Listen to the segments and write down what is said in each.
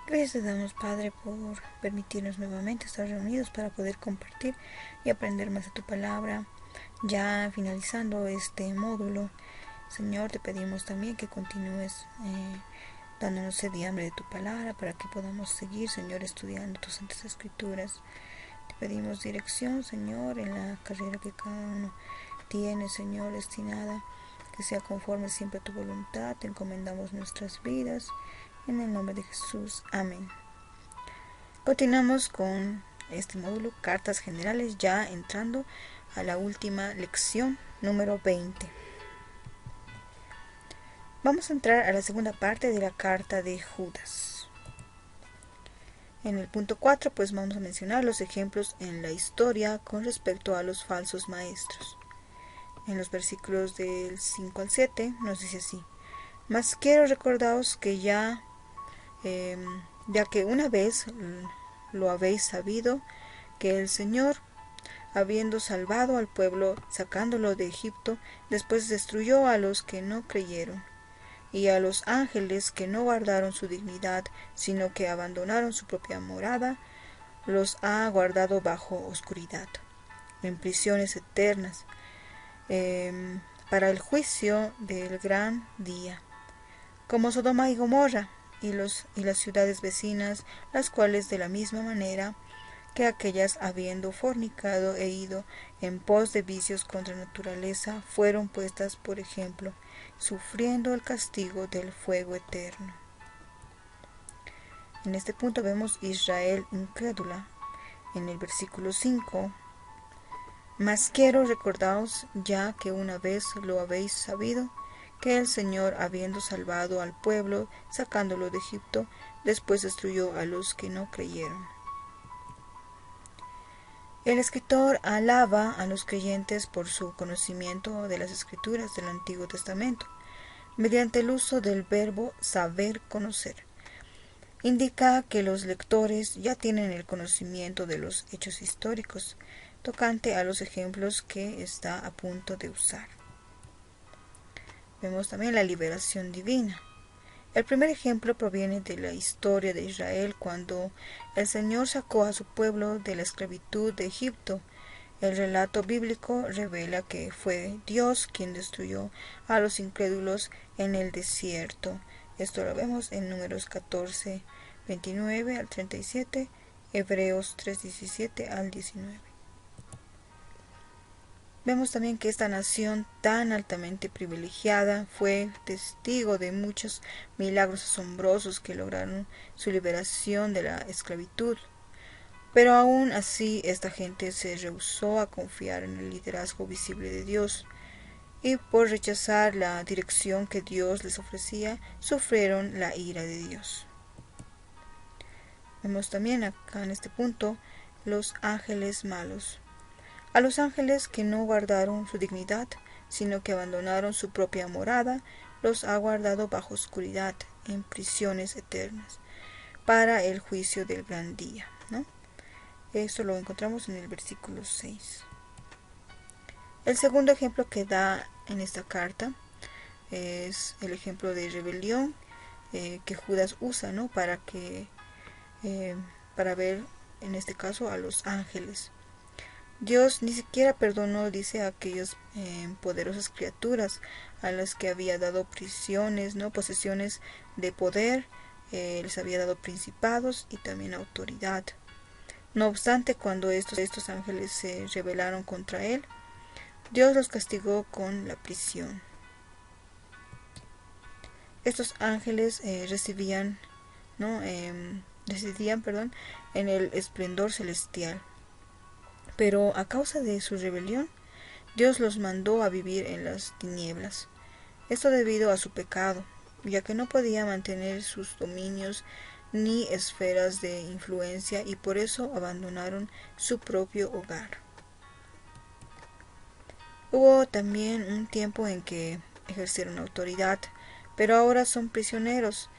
Gracias te damos, Padre, por permitirnos nuevamente estar reunidos para poder compartir y aprender más de tu palabra. Ya finalizando este módulo, Señor, te pedimos también que continúes dándonos sed y hambre de tu palabra para que podamos seguir, Señor, estudiando tus santas escrituras. Te pedimos dirección, Señor, en la carrera que cada uno tiene, Señor, destinada, que sea conforme siempre a tu voluntad. Te encomendamos nuestras vidas. En el nombre de Jesús. Amén. Continuamos con este módulo, cartas generales, ya entrando a la última lección, número 20. Vamos a entrar a la segunda parte de la carta de Judas. En el punto 4, pues vamos a mencionar los ejemplos en la historia con respecto a los falsos maestros. En los versículos del 5 al 7 nos dice así: mas quiero recordaros que ya que una vez lo habéis sabido, que el Señor, habiendo salvado al pueblo, sacándolo de Egipto, después destruyó a los que no creyeron, y a los ángeles que no guardaron su dignidad, sino que abandonaron su propia morada, los ha guardado bajo oscuridad, en prisiones eternas, para el juicio del gran día, como Sodoma y Gomorra, y las ciudades vecinas, las cuales de la misma manera que aquellas, habiendo fornicado e ido en pos de vicios contra naturaleza, fueron puestas por ejemplo, sufriendo el castigo del fuego eterno. En este punto vemos Israel incrédula. En el versículo 5, mas quiero recordaros, ya que una vez lo habéis sabido, que el Señor, habiendo salvado al pueblo, sacándolo de Egipto, después destruyó a los que no creyeron. El escritor alaba a los creyentes por su conocimiento de las escrituras del Antiguo Testamento, mediante el uso del verbo saber conocer. Indica que los lectores ya tienen el conocimiento de los hechos históricos, tocante a los ejemplos que está a punto de usar. Vemos también la liberación divina. El primer ejemplo proviene de la historia de Israel cuando el Señor sacó a su pueblo de la esclavitud de Egipto. El relato bíblico revela que fue Dios quien destruyó a los incrédulos en el desierto. Esto lo vemos en Números 14, 29 al 37, Hebreos 3, 17 al 19. Vemos también que esta nación tan altamente privilegiada fue testigo de muchos milagros asombrosos que lograron su liberación de la esclavitud. Pero aún así esta gente se rehusó a confiar en el liderazgo visible de Dios, y por rechazar la dirección que Dios les ofrecía, sufrieron la ira de Dios. Vemos también acá en este punto los ángeles malos. A los ángeles que no guardaron su dignidad, sino que abandonaron su propia morada, los ha guardado bajo oscuridad, en prisiones eternas, para el juicio del gran día, ¿no? Esto lo encontramos en el versículo 6. El segundo ejemplo que da en esta carta es el ejemplo de rebelión que Judas usa, ¿no? Para ver en este caso a los ángeles. Dios ni siquiera perdonó, dice, a aquellas poderosas criaturas a las que había dado prisiones, no posesiones de poder, les había dado principados y también autoridad. No obstante, cuando estos ángeles se rebelaron contra él, Dios los castigó con la prisión. Estos ángeles residían en el esplendor celestial. Pero a causa de su rebelión, Dios los mandó a vivir en las tinieblas. Esto debido a su pecado, ya que no podía mantener sus dominios ni esferas de influencia, y por eso abandonaron su propio hogar. Hubo también un tiempo en que ejercieron autoridad, pero ahora son prisioneros,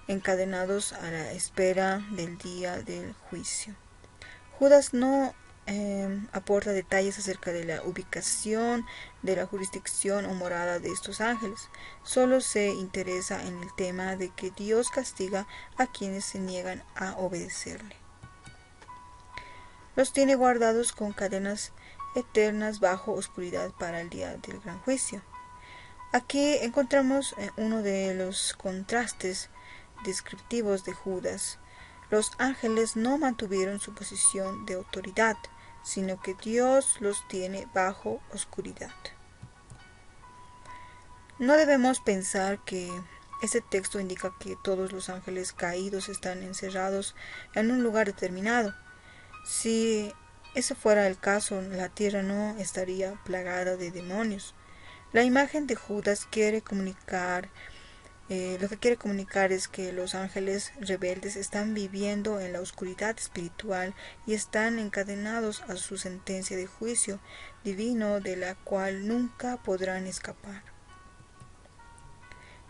encadenados a la espera del día del juicio. Judas no aporta detalles acerca de la ubicación, de la jurisdicción o morada de estos ángeles. Solo se interesa en el tema de que Dios castiga a quienes se niegan a obedecerle. Los tiene guardados con cadenas eternas bajo oscuridad para el día del gran juicio. Aquí encontramos uno de los contrastes descriptivos de Judas. Los ángeles no mantuvieron su posición de autoridad, sino que Dios los tiene bajo oscuridad. No debemos pensar que este texto indica que todos los ángeles caídos están encerrados en un lugar determinado. Si ese fuera el caso, la tierra no estaría plagada de demonios. La imagen de Judas quiere comunicar lo que quiere comunicar es que los ángeles rebeldes están viviendo en la oscuridad espiritual y están encadenados a su sentencia de juicio divino de la cual nunca podrán escapar.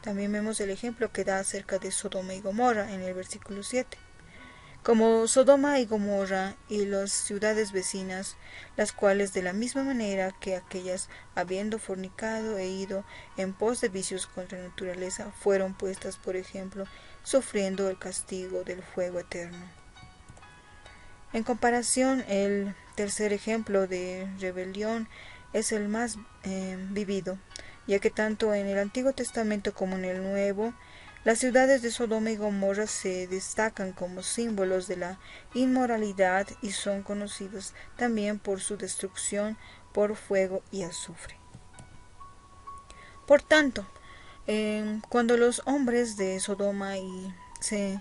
También vemos el ejemplo que da acerca de Sodoma y Gomorra en el versículo 7. Como Sodoma y Gomorra y las ciudades vecinas, las cuales de la misma manera que aquellas, habiendo fornicado e ido en pos de vicios contra la naturaleza, fueron puestas por ejemplo, sufriendo el castigo del fuego eterno. En comparación, el tercer ejemplo de rebelión es el más vivido, ya que tanto en el Antiguo Testamento como en el Nuevo, las ciudades de Sodoma y Gomorra se destacan como símbolos de la inmoralidad y son conocidos también por su destrucción por fuego y azufre. Por tanto, cuando los hombres de Sodoma se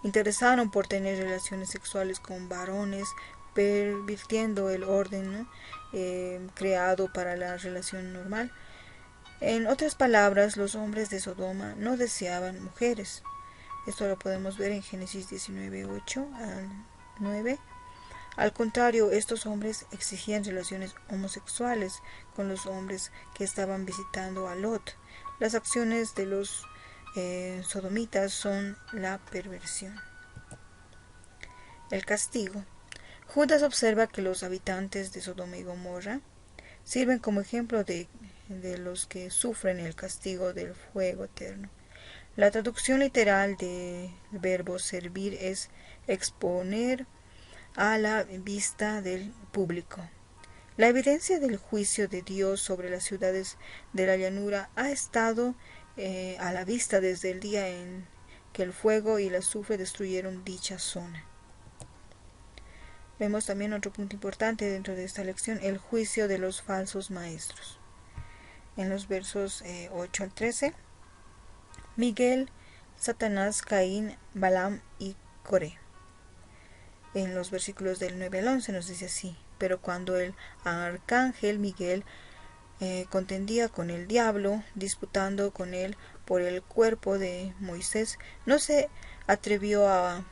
interesaron por tener relaciones sexuales con varones, pervirtiendo el orden, ¿no? Creado para la relación normal, en otras palabras, los hombres de Sodoma no deseaban mujeres. Esto lo podemos ver en Génesis 19, 8 al 9. Al contrario, estos hombres exigían relaciones homosexuales con los hombres que estaban visitando a Lot. Las acciones de los sodomitas son la perversión. El castigo. Judas observa que los habitantes de Sodoma y Gomorra sirven como ejemplo de los que sufren el castigo del fuego eterno. La traducción literal del verbo servir es exponer a la vista del público. La evidencia del juicio de Dios sobre las ciudades de la llanura ha estado a la vista desde el día en que el fuego y el azufre destruyeron dicha zona. Vemos también otro punto importante dentro de esta lección, el juicio de los falsos maestros. En los versos 8 al 13, Miguel, Satanás, Caín, Balaam y Coré. En los versículos del 9 al 11 nos dice así: pero cuando el arcángel Miguel contendía con el diablo, disputando con él por el cuerpo de Moisés, no se atrevió a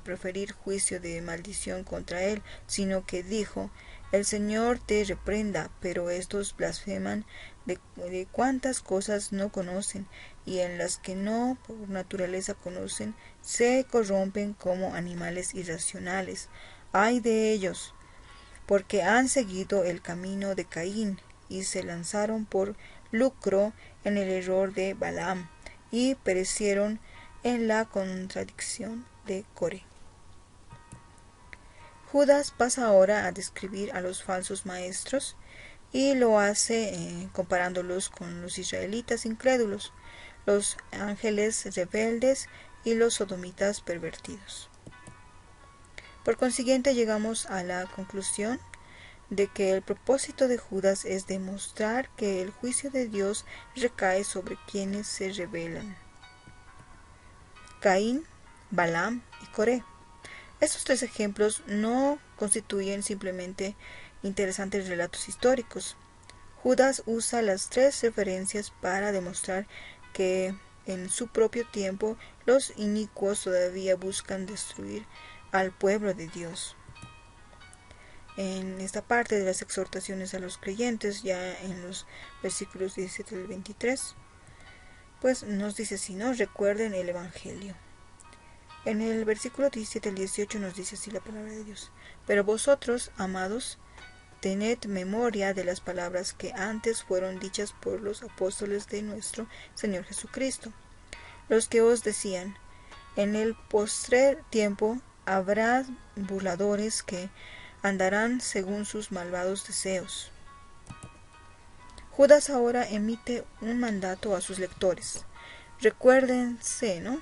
proferir juicio de maldición contra él, sino que dijo: el Señor te reprenda. Pero estos blasfeman de cuantas cosas no conocen, y en las que no por naturaleza conocen, se corrompen como animales irracionales. ¡Ay de ellos! Porque han seguido el camino de Caín, y se lanzaron por lucro en el error de Balaam, y perecieron en la contradicción de Coré. Judas pasa ahora a describir a los falsos maestros, y lo hace comparándolos con los israelitas incrédulos, los ángeles rebeldes y los sodomitas pervertidos. Por consiguiente, llegamos a la conclusión de que el propósito de Judas es demostrar que el juicio de Dios recae sobre quienes se rebelan: Caín, Balaam y Coré. Estos tres ejemplos no constituyen simplemente interesantes relatos históricos. Judas usa las tres referencias para demostrar que en su propio tiempo los inicuos todavía buscan destruir al pueblo de Dios. En esta parte de las exhortaciones a los creyentes, ya en los versículos 17 al 23, pues nos dice así, ¿no? Recuerden el Evangelio. En el versículo 17 al 18 nos dice así la palabra de Dios: Pero vosotros, amados, tened memoria de las palabras que antes fueron dichas por los apóstoles de nuestro Señor Jesucristo, los que os decían: en el postrer tiempo habrá burladores que andarán según sus malvados deseos. Judas ahora emite un mandato a sus lectores. Recuérdense, ¿no?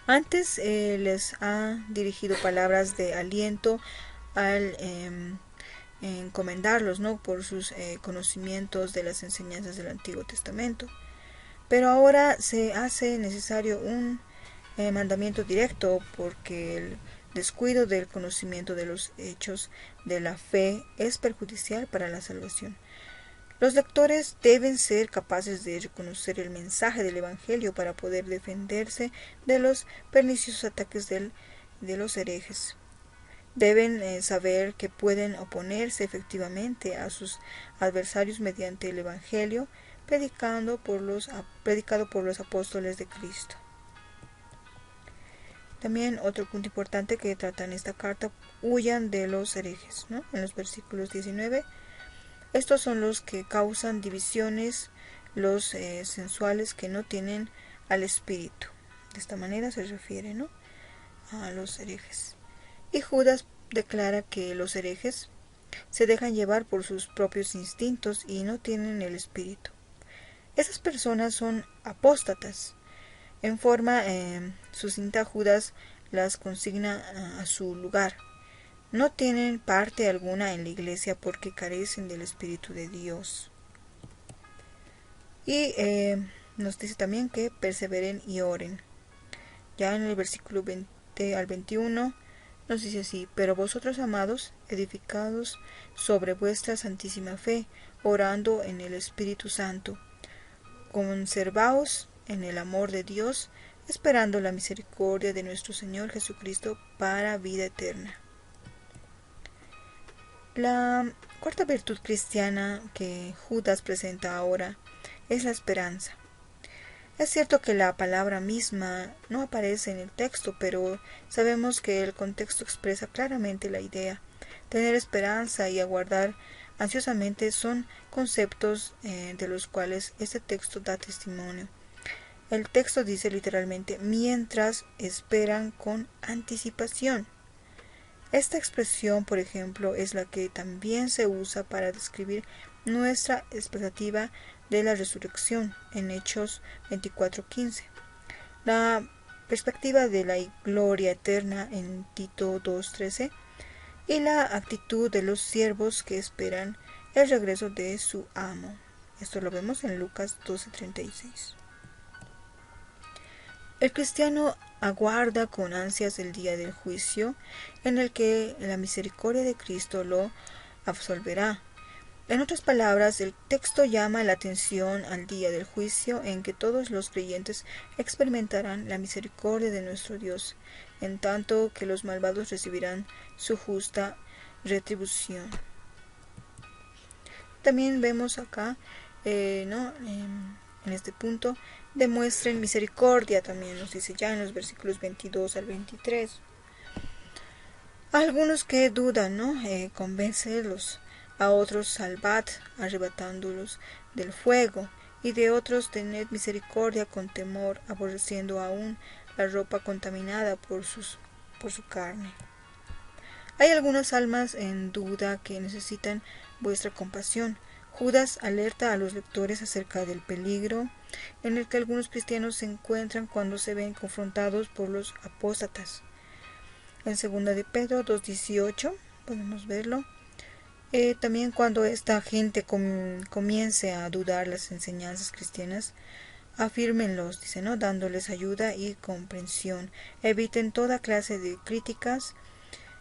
Antes les ha dirigido palabras de aliento al encomendarlos, ¿no?, por sus conocimientos de las enseñanzas del Antiguo Testamento. Pero ahora se hace necesario un mandamiento directo, porque el descuido del conocimiento de los hechos de la fe es perjudicial para la salvación. Los lectores deben ser capaces de reconocer el mensaje del Evangelio para poder defenderse de los perniciosos ataques de los herejes. Deben saber que pueden oponerse efectivamente a sus adversarios mediante el Evangelio predicado por los apóstoles de Cristo. También otro punto importante que trata en esta carta: huyan de los herejes, ¿no? En los versículos 19, estos son los que causan divisiones, los sensuales que no tienen al Espíritu. De esta manera se refiere, ¿no?, a los herejes. Y Judas declara que los herejes se dejan llevar por sus propios instintos y no tienen el Espíritu. Esas personas son apóstatas. En forma sucinta, Judas las consigna a su lugar. No tienen parte alguna en la iglesia porque carecen del Espíritu de Dios. Y nos dice también que perseveren y oren. Ya en el versículo 20 al 21 nos dice así: pero vosotros, amados, edificados sobre vuestra santísima fe, orando en el Espíritu Santo, conservaos en el amor de Dios, esperando la misericordia de nuestro Señor Jesucristo para vida eterna. La cuarta virtud cristiana que Judas presenta ahora es la esperanza. Es cierto que la palabra misma no aparece en el texto, pero sabemos que el contexto expresa claramente la idea. Tener esperanza y aguardar ansiosamente son conceptos de los cuales este texto da testimonio. El texto dice literalmente: mientras esperan con anticipación. Esta expresión, por ejemplo, es la que también se usa para describir nuestra expectativa de la resurrección en Hechos 24:15, la perspectiva de la gloria eterna en Tito 2:13 y la actitud de los siervos que esperan el regreso de su amo. Esto lo vemos en Lucas 12:36. El cristiano aguarda con ansias el día del juicio, en el que la misericordia de Cristo lo absolverá. En otras palabras, el texto llama la atención al día del juicio, en que todos los creyentes experimentarán la misericordia de nuestro Dios, en tanto que los malvados recibirán su justa retribución. También vemos acá, en este punto, demuestren misericordia, también nos dice ya en los versículos 22 al 23. Algunos que dudan, convéncelos; a otros salvad, arrebatándolos del fuego; y de otros tened misericordia con temor, aborreciendo aún la ropa contaminada por su carne. Hay algunas almas en duda que necesitan vuestra compasión. Judas alerta a los lectores acerca del peligro en el que algunos cristianos se encuentran cuando se ven confrontados por los apóstatas. En 2 de Pedro 2:18 podemos verlo. También cuando esta gente comience a dudar las enseñanzas cristianas, afírmenlos, dice, ¿no?, dándoles ayuda y comprensión. Eviten toda clase de críticas.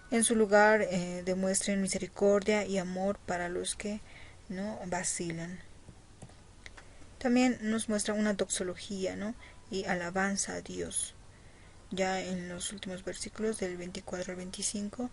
En su lugar, demuestren misericordia y amor para los que no vacilan. También nos muestra una doxología, y alabanza a Dios, ya en los últimos versículos del 24 al 25,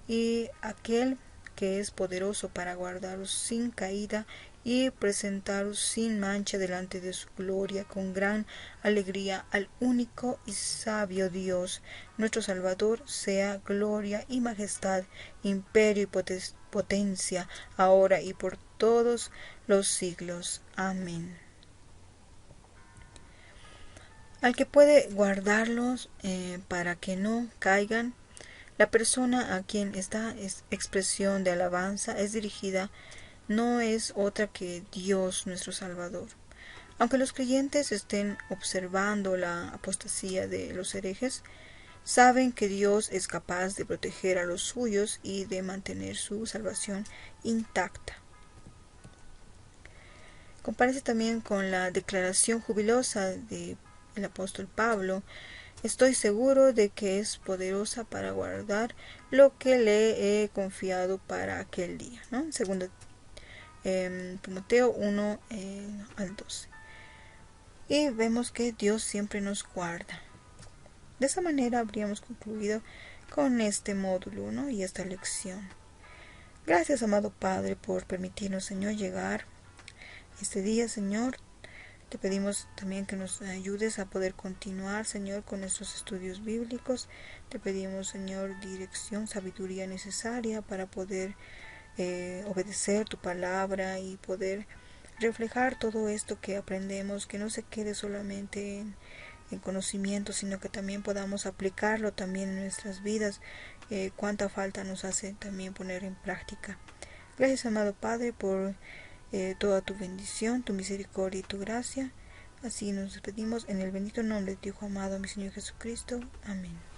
y aquel que es poderoso para guardaros sin caída y presentaros sin mancha delante de su gloria con gran alegría al único y sabio Dios, nuestro Salvador, sea gloria y majestad, imperio y potencia, ahora y por todos los siglos. Amén. Al que puede guardarlos para que no caigan, la persona a quien esta expresión de alabanza es dirigida no es otra que Dios nuestro Salvador. Aunque los creyentes estén observando la apostasía de los herejes, saben que Dios es capaz de proteger a los suyos y de mantener su salvación intacta. Compárese también con la declaración jubilosa del apóstol Pablo: estoy seguro de que es poderosa para guardar lo que le he confiado para aquel día, ¿no? Segundo Timoteo 1 al 12. Y vemos que Dios siempre nos guarda. De esa manera habríamos concluido con este módulo, ¿no? Y esta lección. Gracias, amado Padre, por permitirnos, Señor, llegar este día, Señor. Te pedimos también que nos ayudes a poder continuar, Señor, con nuestros estudios bíblicos. Te pedimos, Señor, dirección, sabiduría necesaria para poder obedecer tu palabra y poder reflejar todo esto que aprendemos, que no se quede solamente en conocimiento, sino que también podamos aplicarlo también en nuestras vidas. Cuánta falta nos hace también poner en práctica. Gracias, amado Padre, por toda tu bendición, tu misericordia y tu gracia. Así nos despedimos en el bendito nombre de tu Hijo amado, mi Señor Jesucristo. Amén.